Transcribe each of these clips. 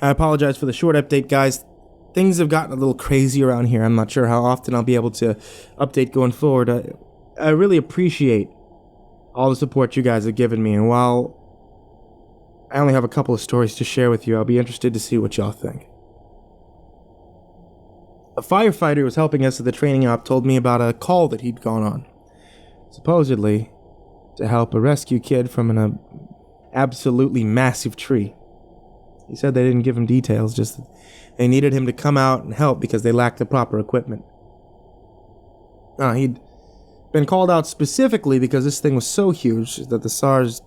I apologize for the short update, guys. Things have gotten a little crazy around here. I'm not sure how often I'll be able to update going forward. I really appreciate all the support you guys have given me, and while I only have a couple of stories to share with you, I'll be interested to see what y'all think. A firefighter who was helping us at the training op told me about a call that he'd gone on, supposedly to help a rescue kid from an absolutely massive tree. He said they didn't give him details, just that they needed him to come out and help because they lacked the proper equipment. He'd been called out specifically because this thing was so huge that the SARS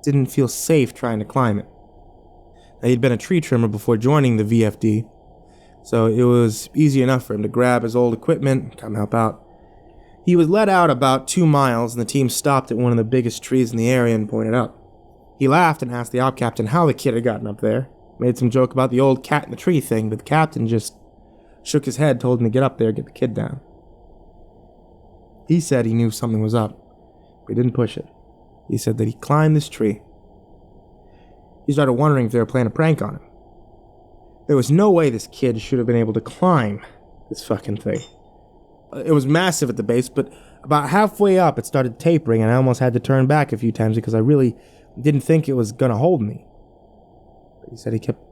didn't feel safe trying to climb it. Now, he'd been a tree trimmer before joining the VFD, so it was easy enough for him to grab his old equipment and come help out. He was led out about 2 miles, and the team stopped at one of the biggest trees in the area and pointed up. He laughed and asked the op captain how the kid had gotten up there. Made some joke about the old cat in the tree thing, but the captain just shook his head, told him to get up there, get the kid down. He said he knew something was up, but he didn't push it. He said that he climbed this tree. He started wondering if they were playing a prank on him. There was no way this kid should have been able to climb this fucking thing. It was massive at the base, but about halfway up it started tapering, and I almost had to turn back a few times because I really didn't think it was gonna hold me. But he said he kept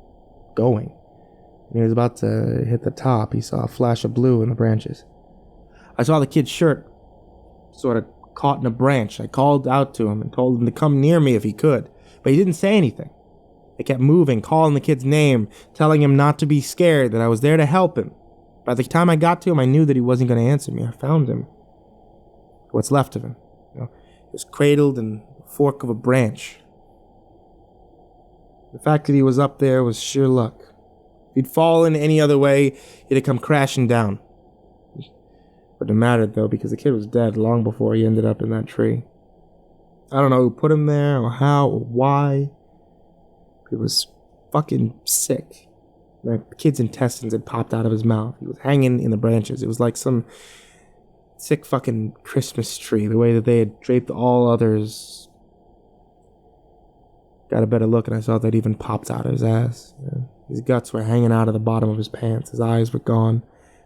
going. When he was about to hit the top, he saw a flash of blue in the branches. I saw the kid's shirt sort of caught in a branch. I called out to him and told him to come near me if he could, but he didn't say anything. I kept moving, calling the kid's name, telling him not to be scared, that I was there to help him. By the time I got to him, I knew that he wasn't going to answer me. I found him. What's left of him. He was cradled in the fork of a branch. The fact that he was up there was sheer luck. If he'd fallen any other way, he'd have come crashing down. Wouldn't have mattered, though, because the kid was dead long before he ended up in that tree. I don't know who put him there, or how, or why. He was fucking sick. The kid's intestines had popped out of his mouth. He was hanging in the branches. It was like some sick fucking Christmas tree, the way that they had draped all others. Got a better look, and I saw that even popped out of his ass. His guts were hanging out of the bottom of his pants. His eyes were gone.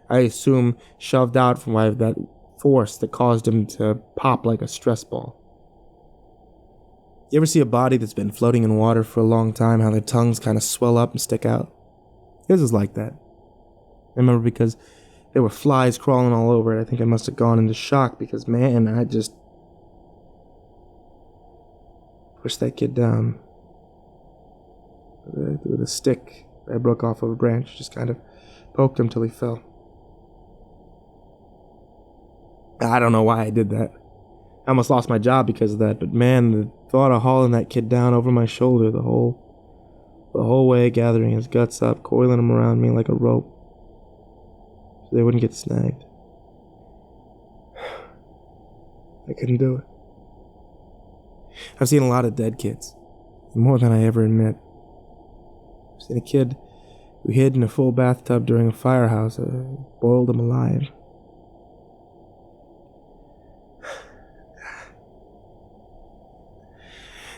I assume shoved out from that force that caused him to pop like a stress ball. You ever see a body that's been floating in water for a long time, how their tongues kind of swell up and stick out? His was like that. I remember because there were flies crawling all over it. I think I must have gone into shock because, man, I just pushed that kid down with a stick I broke off of a branch. Just kind of poked him till he fell. I don't know why I did that. I almost lost my job because of that, but man, the thought of hauling that kid down over my shoulder the whole way, gathering his guts up, coiling him around me like a rope so they wouldn't get snagged. I couldn't do it. I've seen a lot of dead kids, more than I ever admit. I've seen a kid who hid in a full bathtub during a firehouse, boiled him alive.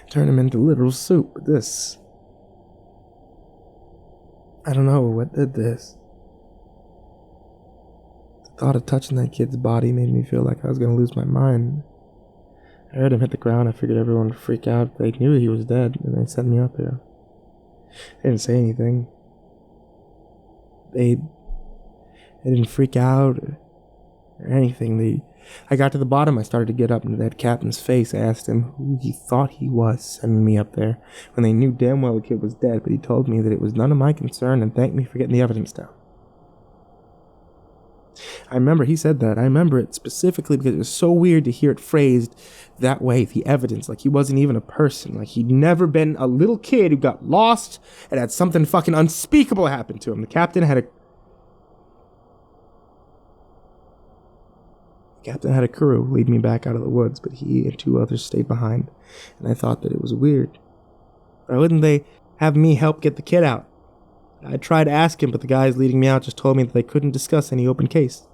Turn him into literal soup. But this, I don't know what did this. The thought of touching that kid's body made me feel like I was going to lose my mind. I heard him hit the ground. I figured everyone would freak out. They knew he was dead, and they sent me up here. They didn't say anything. They didn't freak out or anything. I got to the bottom. I started to get up into that captain's face. I asked him who he thought he was sending me up there when they knew damn well the kid was dead, but he told me that it was none of my concern and thanked me for getting the evidence down. I remember he said that. I remember it specifically because it was so weird to hear it phrased that way, the evidence, like he wasn't even a person, like he'd never been a little kid who got lost and had something fucking unspeakable happen to him. The captain had a crew lead me back out of the woods, but he and 2 others stayed behind, and I thought that it was weird. Why wouldn't they have me help get the kid out? I tried to ask him, but the guys leading me out just told me that they couldn't discuss any open case.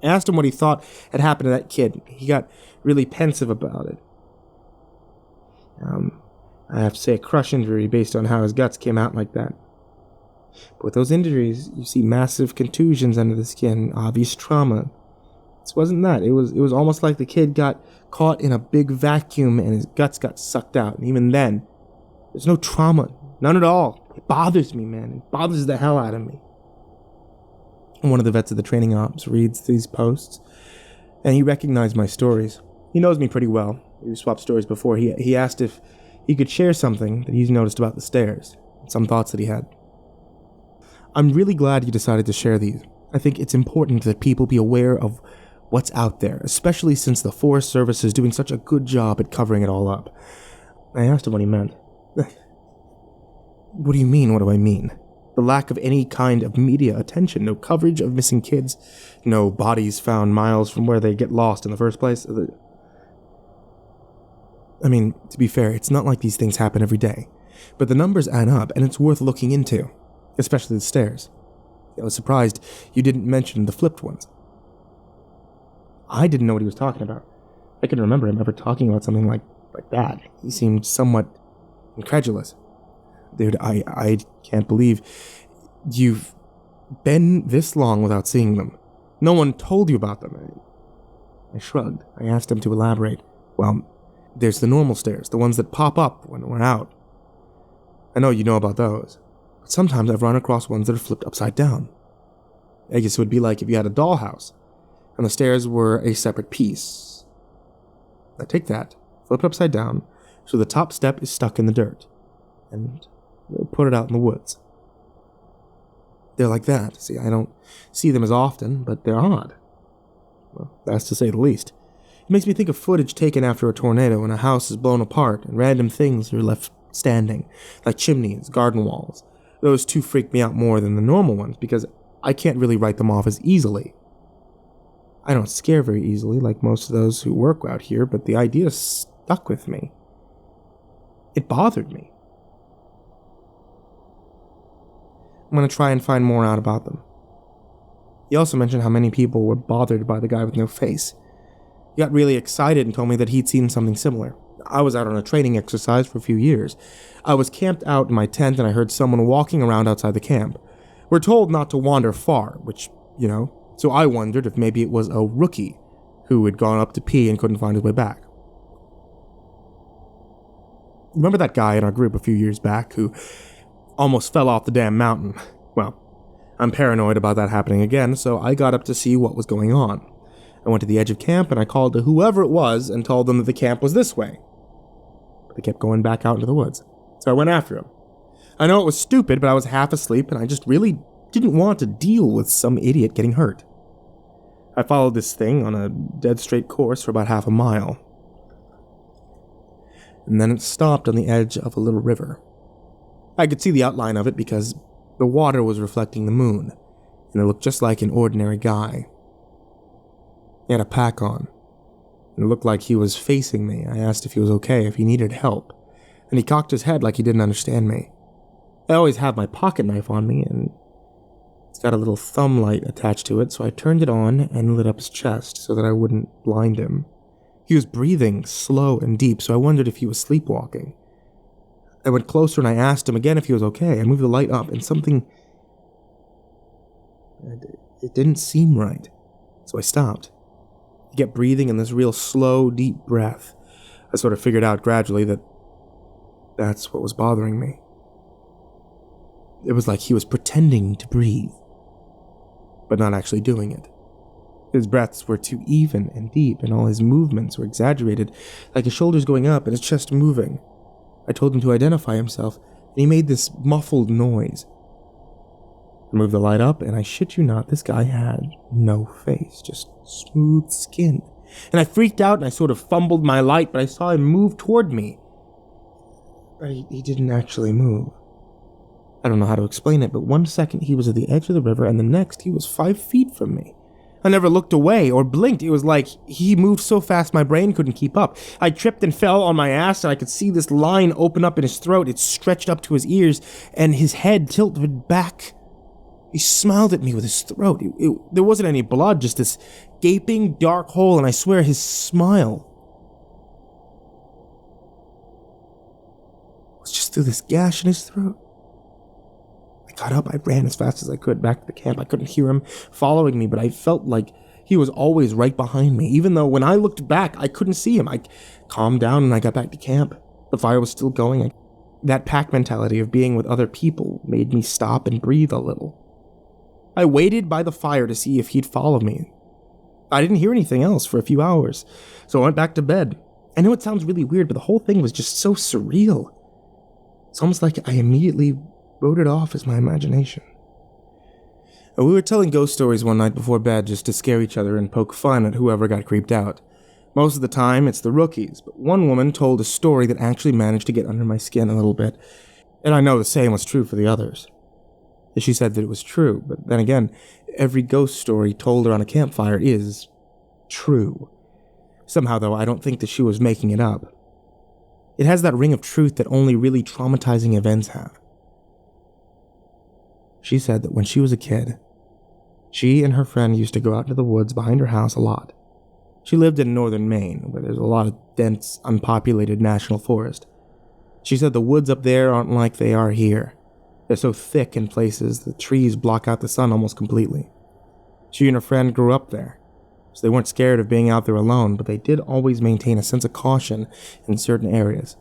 I asked him what he thought had happened to that kid. He got really pensive about it. I have to say a crush injury based on how his guts came out like that. But with those injuries, you see massive contusions under the skin, obvious trauma. This wasn't that. It was almost like the kid got caught in a big vacuum and his guts got sucked out. And even then, there's no trauma. None at all. It bothers me, man. It bothers the hell out of me. One of the vets of the training ops reads these posts, and he recognized my stories. He knows me pretty well. We swapped stories before. He asked if he could share something that he's noticed about the stairs, some thoughts that he had. I'm really glad you decided to share these. I think it's important that people be aware of what's out there, especially since the Forest Service is doing such a good job at covering it all up. I asked him what he meant. What do you mean, what do I mean? The lack of any kind of media attention, no coverage of missing kids, no bodies found miles from where they get lost in the first place. I mean, to be fair, it's not like these things happen every day, but the numbers add up and it's worth looking into, especially the stairs. I was surprised you didn't mention the flipped ones. I didn't know what he was talking about. I couldn't remember him ever talking about something like that. He seemed somewhat incredulous. Dude, I can't believe you've been this long without seeing them. No one told you about them. I shrugged. I asked him to elaborate. Well, there's the normal stairs, the ones that pop up when we're out. I know you know about those, but sometimes I've run across ones that are flipped upside down. I guess it would be like if you had a dollhouse, and the stairs were a separate piece. Now take that, flip it upside down, so the top step is stuck in the dirt, and put it out in the woods. They're like that. See, I don't see them as often, but they're odd. Well, that's to say the least. It makes me think of footage taken after a tornado when a house is blown apart and random things are left standing, like chimneys, garden walls. Those two freak me out more than the normal ones because I can't really write them off as easily. I don't scare very easily like most of those who work out here, but the idea stuck with me. It bothered me. I'm going to try and find more out about them. He also mentioned how many people were bothered by the guy with no face. He got really excited and told me that he'd seen something similar. I was out on a training exercise for a few years. I was camped out in my tent and I heard someone walking around outside the camp. We're told not to wander far, which, so I wondered if maybe it was a rookie who had gone up to pee and couldn't find his way back. Remember that guy in our group a few years back who almost fell off the damn mountain? Well, I'm paranoid about that happening again, so I got up to see what was going on. I went to the edge of camp and I called to whoever it was and told them that the camp was this way. But they kept going back out into the woods, so I went after him. I know it was stupid, but I was half asleep and I just really didn't want to deal with some idiot getting hurt. I followed this thing on a dead straight course for about half a mile. And then it stopped on the edge of a little river. I could see the outline of it because the water was reflecting the moon, and it looked just like an ordinary guy. He had a pack on. It looked like he was facing me. I asked if he was okay, if he needed help, and he cocked his head like he didn't understand me. I always have my pocket knife on me, and it's got a little thumb light attached to it, so I turned it on and lit up his chest so that I wouldn't blind him. He was breathing slow and deep, so I wondered if he was sleepwalking. I went closer and I asked him again if he was okay. I moved the light up and something... It didn't seem right, so I stopped. He kept breathing in this real slow, deep breath. I sort of figured out gradually that that's what was bothering me. It was like he was pretending to breathe, but not actually doing it. His breaths were too even and deep, and all his movements were exaggerated, like his shoulders going up and his chest moving. I told him to identify himself, and he made this muffled noise. I moved the light up, and I shit you not, this guy had no face, just smooth skin. And I freaked out, and I sort of fumbled my light, but I saw him move toward me. But he didn't actually move. I don't know how to explain it, but 1 second he was at the edge of the river, and the next he was 5 feet from me. I never looked away or blinked. It was like he moved so fast my brain couldn't keep up. I tripped and fell on my ass, and I could see this line open up in his throat. It stretched up to his ears, and his head tilted back. He smiled at me with his throat. There wasn't any blood, just this gaping dark hole, and I swear his smile was just through this gash in his throat. I got up, I ran as fast as I could back to the camp. I couldn't hear him following me, but I felt like he was always right behind me, even though when I looked back, I couldn't see him. I calmed down and I got back to camp. The fire was still going. That pack mentality of being with other people made me stop and breathe a little. I waited by the fire to see if he'd follow me. I didn't hear anything else for a few hours, so I went back to bed. I know it sounds really weird, but the whole thing was just so surreal. It's almost like I immediately wrote it off as my imagination. We were telling ghost stories one night before bed just to scare each other and poke fun at whoever got creeped out. Most of the time, it's the rookies, but one woman told a story that actually managed to get under my skin a little bit, and I know the same was true for the others. She said that it was true, but then again, every ghost story told around a campfire is true. Somehow, though, I don't think that she was making it up. It has that ring of truth that only really traumatizing events have. She said that when she was a kid, she and her friend used to go out into the woods behind her house a lot. She lived in northern Maine, where there's a lot of dense, unpopulated national forest. She said the woods up there aren't like they are here. They're so thick in places, the trees block out the sun almost completely. She and her friend grew up there, so they weren't scared of being out there alone, but they did always maintain a sense of caution in certain areas.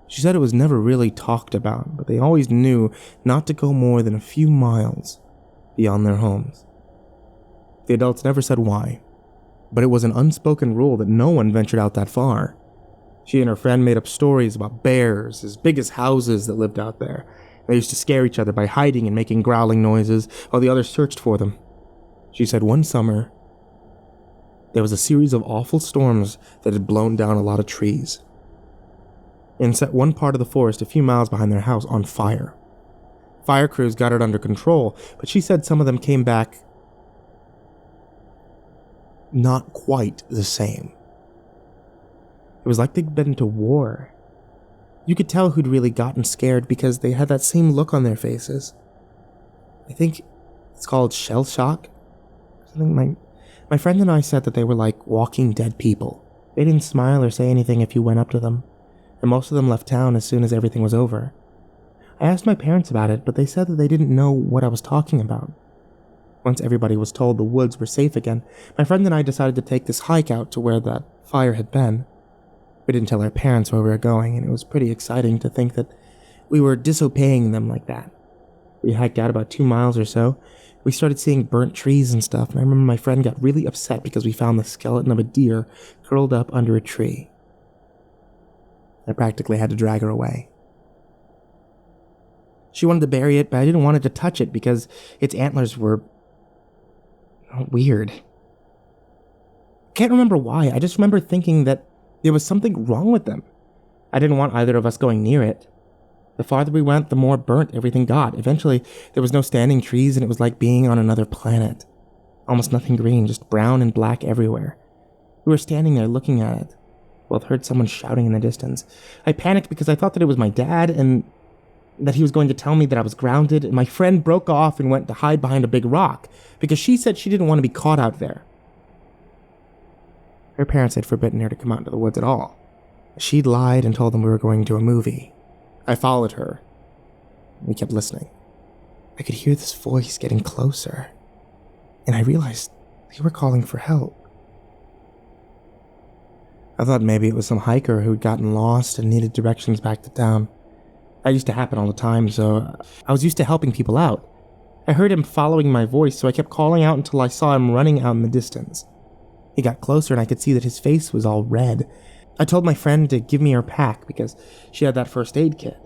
She said it was never really talked about, but they always knew not to go more than a few miles beyond their homes. The adults never said why, but it was an unspoken rule that no one ventured out that far. She and her friend made up stories about bears as big as houses that lived out there. They used to scare each other by hiding and making growling noises while the others searched for them. She said one summer, there was a series of awful storms that had blown down a lot of trees and set one part of the forest a few miles behind their house on fire. Fire crews got it under control, but she said some of them came back not quite the same. It was like they'd been to war. You could tell who'd really gotten scared because they had that same look on their faces. I think it's called shell shock. Something my friend and I said that they were like walking dead people. They didn't smile or say anything if you went up to them, and most of them left town as soon as everything was over. I asked my parents about it, but they said that they didn't know what I was talking about. Once everybody was told the woods were safe again, my friend and I decided to take this hike out to where that fire had been. We didn't tell our parents where we were going, and it was pretty exciting to think that we were disobeying them like that. We hiked out about 2 miles or so. We started seeing burnt trees and stuff, and I remember my friend got really upset because we found the skeleton of a deer curled up under a tree. I practically had to drag her away. She wanted to bury it, but I didn't want her to touch it because its antlers were weird. I can't remember why. I just remember thinking that there was something wrong with them. I didn't want either of us going near it. The farther we went, the more burnt everything got. Eventually, there was no standing trees, and it was like being on another planet. Almost nothing green, just brown and black everywhere. We were standing there looking at it. Well, I heard someone shouting in the distance. I panicked because I thought that it was my dad, and that he was going to tell me that I was grounded, and my friend broke off and went to hide behind a big rock because she said she didn't want to be caught out there. Her parents had forbidden her to come out into the woods at all. She'd lied and told them we were going to a movie. I followed her. We kept listening. I could hear this voice getting closer, and I realized they were calling for help. I thought maybe it was some hiker who'd gotten lost and needed directions back to town. That used to happen all the time, so I was used to helping people out. I heard him following my voice, so I kept calling out until I saw him running out in the distance. He got closer and I could see that his face was all red. I told my friend to give me her pack because she had that first aid kit.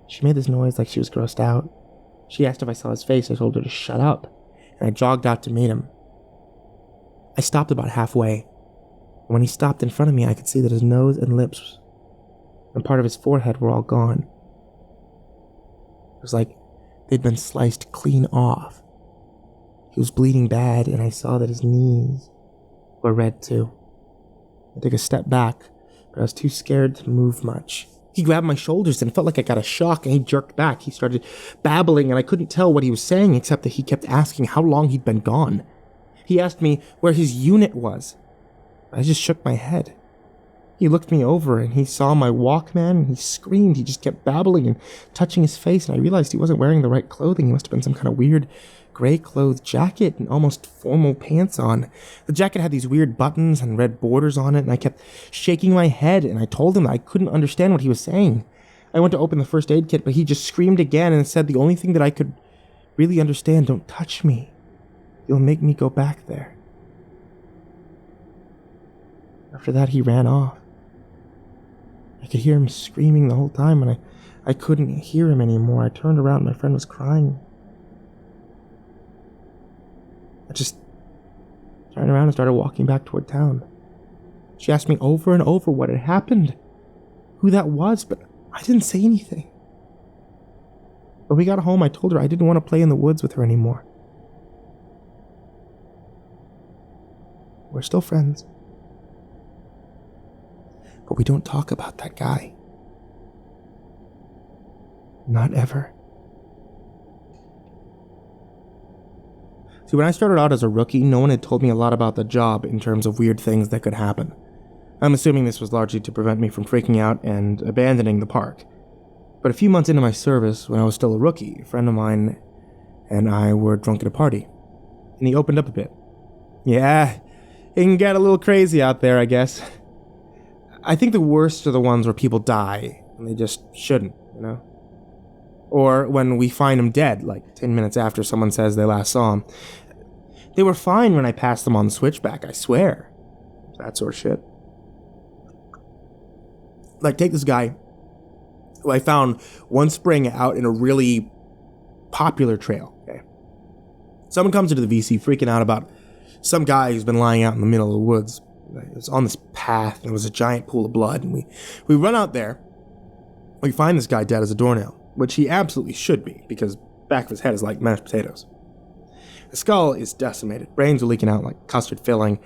She made this noise like she was grossed out. She asked if I saw his face. I told her to shut up, and I jogged out to meet him. I stopped about halfway. When he stopped in front of me, I could see that his nose and lips and part of his forehead were all gone. It was like they'd been sliced clean off. He was bleeding bad, and I saw that his knees were red too. I took a step back, but I was too scared to move much. He grabbed my shoulders and it felt like I got a shock, and he jerked back. He started babbling, and I couldn't tell what he was saying except that he kept asking how long he'd been gone. He asked me where his unit was. I just shook my head. He looked me over and he saw my Walkman and he screamed. He just kept babbling and touching his face, and I realized he wasn't wearing the right clothing. He must have been some kind of weird gray-clothed jacket and almost formal pants on. The jacket had these weird buttons and red borders on it, and I kept shaking my head, and I told him that I couldn't understand what he was saying. I went to open the first aid kit, but he just screamed again and said the only thing that I could really understand: don't touch me. You'll make me go back there. After that, he ran off. I could hear him screaming the whole time, and I couldn't hear him anymore. I turned around, my friend was crying. I just turned around and started walking back toward town. She asked me over and over what had happened, who that was, but I didn't say anything. When we got home, I told her I didn't want to play in the woods with her anymore. We're still friends. But we don't talk about that guy. Not ever. See, when I started out as a rookie, no one had told me a lot about the job in terms of weird things that could happen. I'm assuming this was largely to prevent me from freaking out and abandoning the park. But a few months into my service, when I was still a rookie, a friend of mine and I were drunk at a party. And he opened up a bit. Yeah, it can get a little crazy out there, I guess. I think the worst are the ones where people die, and they just shouldn't, you know? Or when we find them dead, like 10 minutes after someone says they last saw him. They were fine when I passed them on the switchback, I swear. That sort of shit. Like, take this guy who I found one spring out in a really popular trail, okay? Someone comes into the VC freaking out about some guy who's been lying out in the middle of the woods. It was on this path, and there was a giant pool of blood, and we run out there. We find this guy dead as a doornail, which he absolutely should be, because back of his head is like mashed potatoes. The skull is decimated, brains are leaking out like custard filling,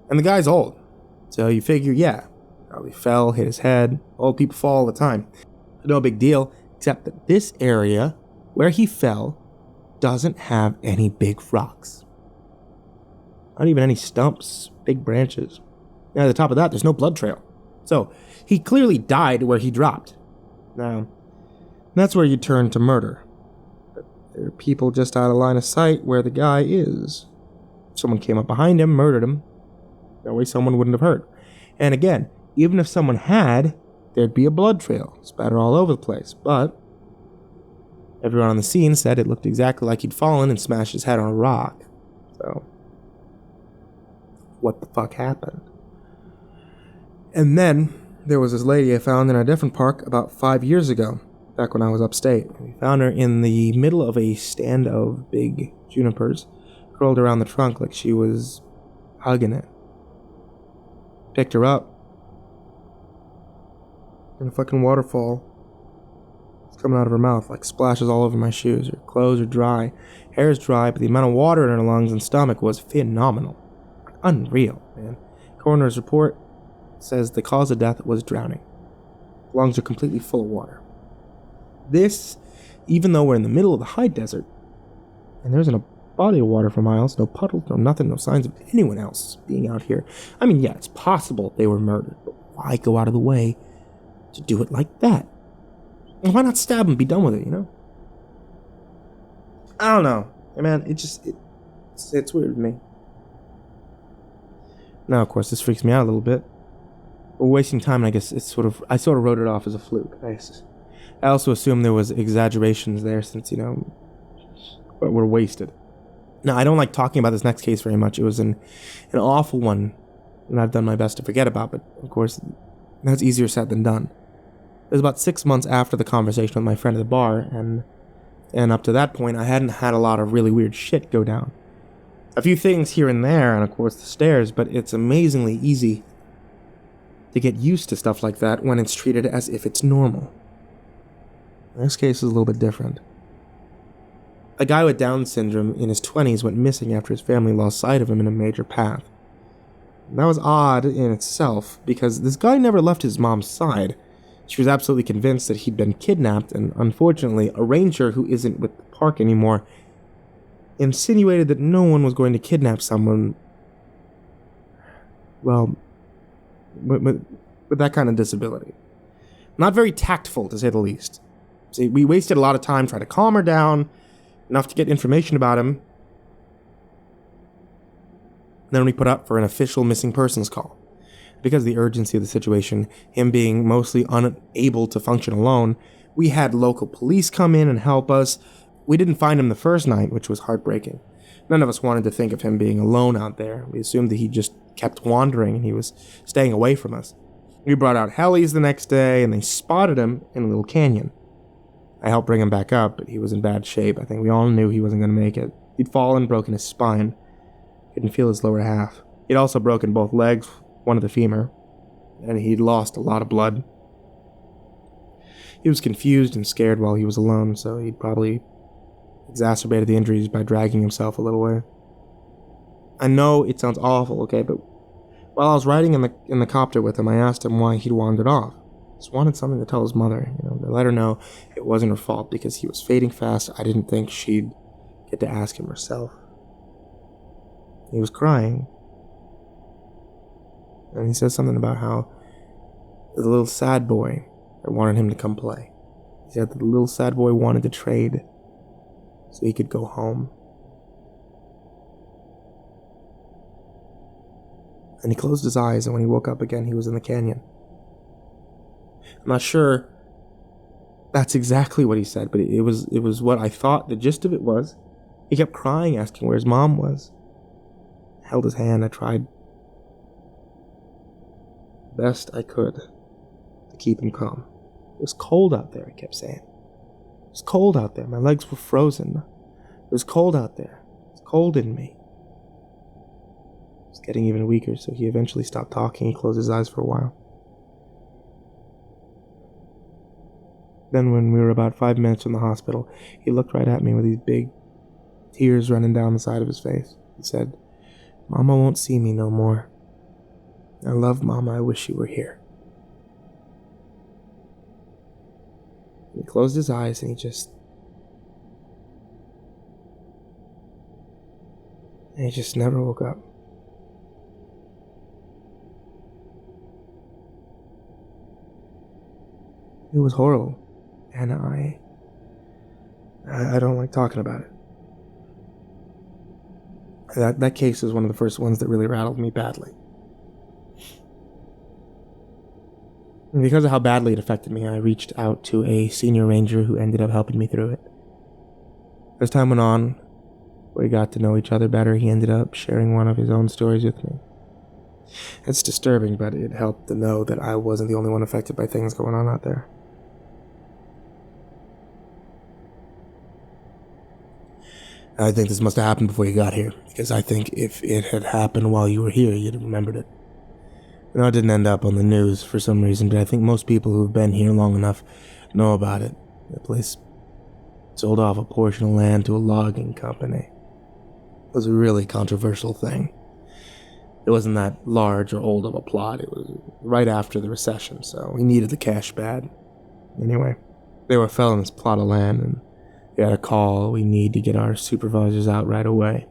and the guy's old. So you figure, yeah, probably fell, hit his head. Old people fall all the time. No big deal, except that this area where he fell doesn't have any big rocks. Not even any stumps, big branches. And at the top of that, there's no blood trail. So he clearly died where he dropped. Now, that's where you turn to murder. But there are people just out of line of sight where the guy is. Someone came up behind him, murdered him. That way someone wouldn't have heard. And again, even if someone had, there'd be a blood trail, spatter all over the place. But everyone on the scene said it looked exactly like he'd fallen and smashed his head on a rock. So, what the fuck happened? And then there was this lady I found in a different park about 5 years ago, back when I was upstate. We found her in the middle of a stand of big junipers, curled around the trunk like she was hugging it. Picked her up. And a fucking waterfall was coming out of her mouth, like splashes all over my shoes. Her clothes are dry, hair is dry, but the amount of water in her lungs and stomach was phenomenal. Unreal, man. Coroner's report says the cause of death was drowning. Lungs are completely full of water. This, even though we're in the middle of the high desert, and there isn't a body of water for miles, no puddles, no nothing, no signs of anyone else being out here. I mean, yeah, it's possible they were murdered, but why go out of the way to do it like that? And why not stab and be done with it, you know? I don't know. Hey, man, it's weird with me. Now, of course, this freaks me out a little bit. We're wasting time, and I guess I sort of wrote it off as a fluke. I also assume there was exaggerations there since, you know, we're wasted. Now, I don't like talking about this next case very much. It was an awful one, and I've done my best to forget about, but of course, that's easier said than done. It was about 6 months after the conversation with my friend at the bar, and up to that point, I hadn't had a lot of really weird shit go down. A few things here and there, and of course the stairs, but it's amazingly easy to get used to stuff like that when it's treated as if it's normal. This case is a little bit different. A guy with Down syndrome in his 20s went missing after his family lost sight of him in a major path. That was odd in itself, because this guy never left his mom's side. She was absolutely convinced that he'd been kidnapped, and unfortunately, a ranger who isn't with the park anymore insinuated that no one was going to kidnap someone, well, with that kind of disability. Not very tactful, to say the least. See, we wasted a lot of time trying to calm her down, enough to get information about him. Then we put up for an official missing persons call. Because of the urgency of the situation, him being mostly unable to function alone, we had local police come in and help us. We didn't find him the first night, which was heartbreaking. None of us wanted to think of him being alone out there. We assumed that he just kept wandering and he was staying away from us. We brought out helis the next day and they spotted him in a little canyon. I helped bring him back up, but he was in bad shape. I think we all knew he wasn't going to make it. He'd fallen, broken his spine. Couldn't feel his lower half. He'd also broken both legs, one of the femur, and he'd lost a lot of blood. He was confused and scared while he was alone, so he'd probably exacerbated the injuries by dragging himself a little way. I know it sounds awful, okay, but while I was riding in the copter with him, I asked him why he'd wandered off. Just wanted something to tell his mother, to let her know it wasn't her fault because he was fading fast. I didn't think she'd get to ask him herself. He was crying. And he said something about how the little sad boy wanted him to come play. He said that the little sad boy wanted to trade so he could go home. And he closed his eyes, and when he woke up again, he was in the canyon. I'm not sure that's exactly what he said, but it was what I thought the gist of it was. He kept crying, asking where his mom was. I held his hand. I tried best I could to keep him calm. It was cold out there, I kept saying. It was cold out there. My legs were frozen. It was cold out there. It was cold in me. It was getting even weaker, so he eventually stopped talking. He closed his eyes for a while. Then when we were about 5 minutes from the hospital, he looked right at me with these big tears running down the side of his face. He said, "Mama won't see me no more. I love Mama. I wish you were here." He closed his eyes and he just never woke up. It was horrible, and I don't like talking about it. That case is one of the first ones that really rattled me badly. And because of how badly it affected me, I reached out to a senior ranger who ended up helping me through it. As time went on, we got to know each other better. He ended up sharing one of his own stories with me. It's disturbing, but it helped to know that I wasn't the only one affected by things going on out there. I think this must have happened before you got here, because I think if it had happened while you were here, you'd have remembered it. I know it didn't end up on the news for some reason, but I think most people who've been here long enough know about it. The place sold off a portion of land to a logging company. It was a really controversial thing. It wasn't that large or old of a plot. It was right after the recession, so we needed the cash bad. Anyway, they were felling this plot of land, and they had a call. We need to get our supervisors out right away.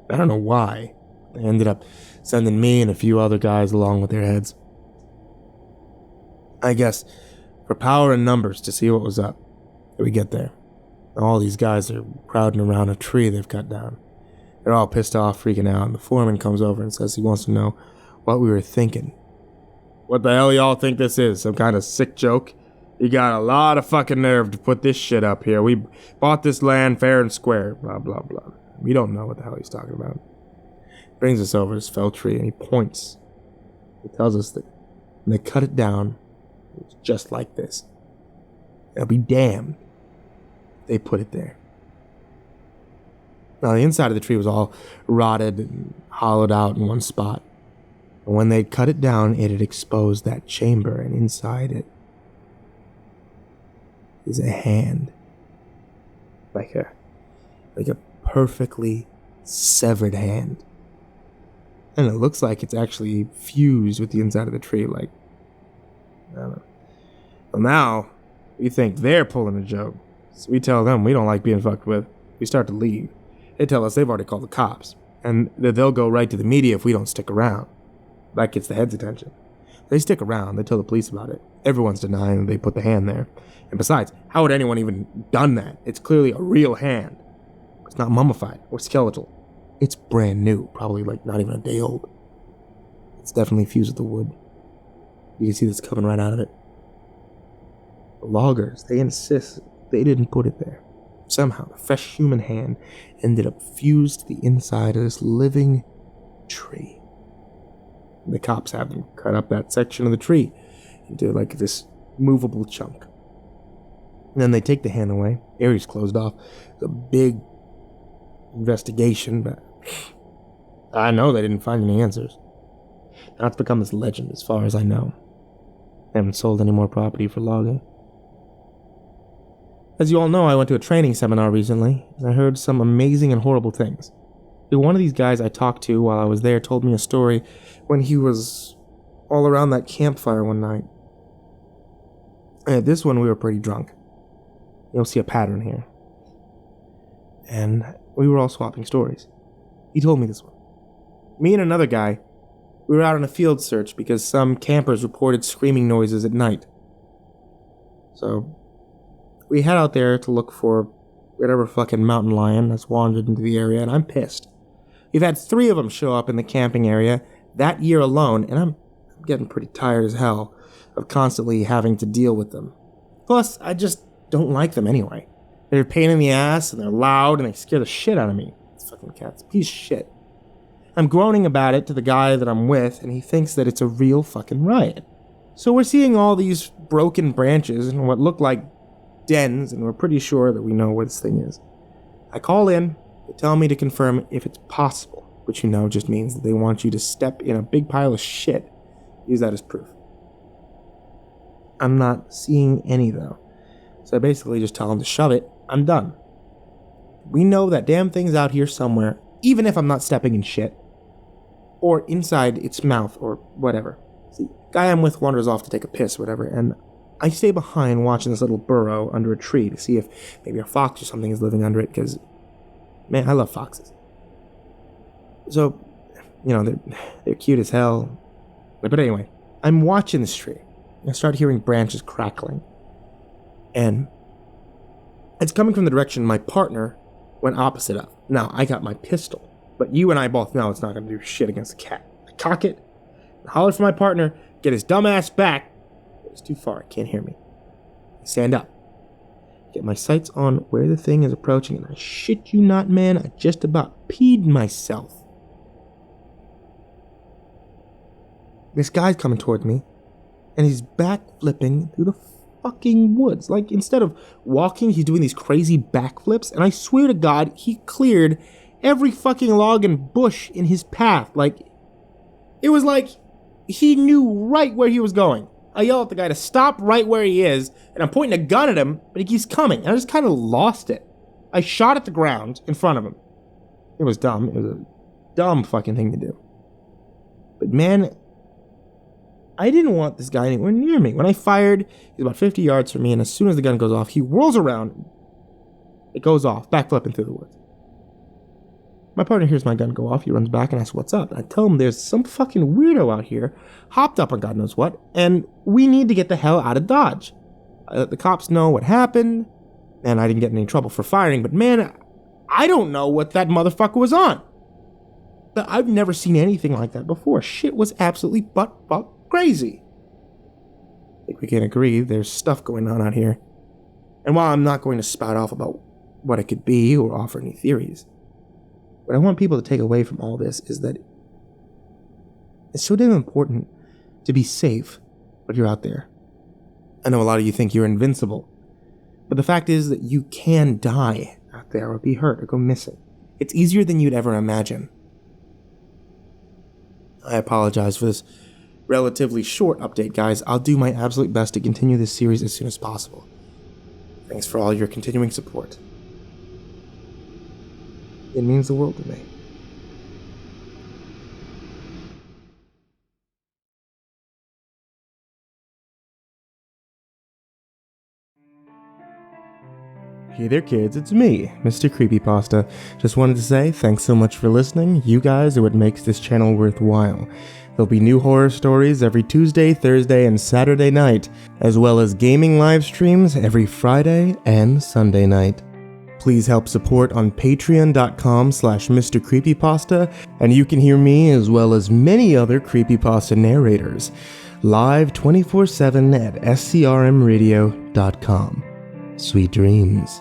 I don't know why. They ended up sending me and a few other guys along with their heads. I guess for power and numbers to see what was up. We get there. All these guys are crowding around a tree they've cut down. They're all pissed off, freaking out, and the foreman comes over and says he wants to know what we were thinking. "What the hell y'all think this is? Some kind of sick joke? You got a lot of fucking nerve to put this shit up here. We bought this land fair and square, blah, blah, blah." We don't know what the hell he's talking about. He brings us over this fell tree and he points. He tells us that when they cut it down, it was just like this. They'll be damned if they put it there. Now, the inside of the tree was all rotted and hollowed out in one spot. And when they'd cut it down, it had exposed that chamber, and inside it is a hand. Like a perfectly severed hand. And it looks like it's actually fused with the inside of the tree, like, I don't know. Well, now, we think they're pulling a joke. So we tell them we don't like being fucked with. We start to leave. They tell us they've already called the cops, and that they'll go right to the media if we don't stick around. That gets the head's attention. They stick around. They tell the police about it. Everyone's denying that they put the hand there. And besides, how would anyone even done that? It's clearly a real hand. It's not mummified or skeletal. It's brand new, probably like not even a day old. It's definitely fused with the wood. You can see this coming right out of it. The loggers, they insist they didn't put it there. Somehow, the fresh human hand ended up fused to the inside of this living tree. The cops have them cut up that section of the tree into like this movable chunk. And then they take the hand away. Area's closed off. It's a big investigation, but I know they didn't find any answers. Now it's become this legend as far as I know. They haven't sold any more property for logging. As you all know, I went to a training seminar recently, and I heard some amazing and horrible things. One of these guys I talked to while I was there told me a story when he was all around that campfire one night. And at this one, we were pretty drunk. You'll see a pattern here. And we were all swapping stories. He told me this one. Me and another guy, we were out on a field search because some campers reported screaming noises at night. So we head out there to look for whatever fucking mountain lion that's wandered into the area, and I'm pissed. We've had 3 of them show up in the camping area that year alone, and I'm getting pretty tired as hell of constantly having to deal with them. Plus, I just don't like them anyway. They're a pain in the ass, and they're loud, and they scare the shit out of me. These fucking cats, piece of shit. I'm groaning about it to the guy that I'm with, and he thinks that it's a real fucking riot. So we're seeing all these broken branches and what look like dens, and we're pretty sure that we know where this thing is. I call in, they tell me to confirm if it's possible, which just means that they want you to step in a big pile of shit. Use that as proof. I'm not seeing any though, so I basically just tell them to shove it. I'm done. We know that damn thing's out here somewhere, even if I'm not stepping in shit, or inside its mouth, or whatever. See, guy I'm with wanders off to take a piss, whatever, and I stay behind watching this little burrow under a tree to see if maybe a fox or something is living under it, because, man, I love foxes. So, they're cute as hell. But anyway, I'm watching this tree. I start hearing branches crackling. And it's coming from the direction my partner went opposite of. Now, I got my pistol, but you and I both know it's not going to do shit against a cat. I cock it, and holler for my partner, get his dumb ass back. It's too far, it can't hear me. I stand up, get my sights on where the thing is approaching, and I shit you not, man, I just about peed myself. This guy's coming towards me, and he's backflipping through the fucking woods. Like, instead of walking, he's doing these crazy backflips, and I swear to God, he cleared every fucking log and bush in his path. Like, it was like he knew right where he was going. I yell at the guy to stop right where he is, and I'm pointing a gun at him, but he keeps coming, and I just kind of lost it. I shot at the ground in front of him. It was dumb. It was a dumb fucking thing to do. But man, I didn't want this guy anywhere near me. When I fired, he's about 50 yards from me, and as soon as the gun goes off, he whirls around. It goes off, backflipping through the woods. My partner hears my gun go off. He runs back and asks what's up. I tell him there's some fucking weirdo out here, hopped up on God knows what, and we need to get the hell out of Dodge. I let the cops know what happened, and I didn't get in any trouble for firing, but man, I don't know what that motherfucker was on. But I've never seen anything like that before. Shit was absolutely butt-fuck crazy. I think we can agree there's stuff going on out here. And while I'm not going to spout off about what it could be or offer any theories, what I want people to take away from all this is that it's so damn important to be safe when you're out there. I know a lot of you think you're invincible, but the fact is that you can die out there or be hurt or go missing. It's easier than you'd ever imagine. I apologize for this relatively short update, guys. I'll do my absolute best to continue this series as soon as possible. Thanks for all your continuing support. It means the world to me. Hey there kids, it's me, MrCreepyPasta. Just wanted to say thanks so much for listening. You guys are what makes this channel worthwhile. There'll be new horror stories every Tuesday, Thursday, and Saturday night, as well as gaming live streams every Friday and Sunday night. Please help support on patreon.com/MrCreepyPasta, and you can hear me as well as many other creepypasta narrators live 24/7 at SCRM Radio.com. Sweet dreams.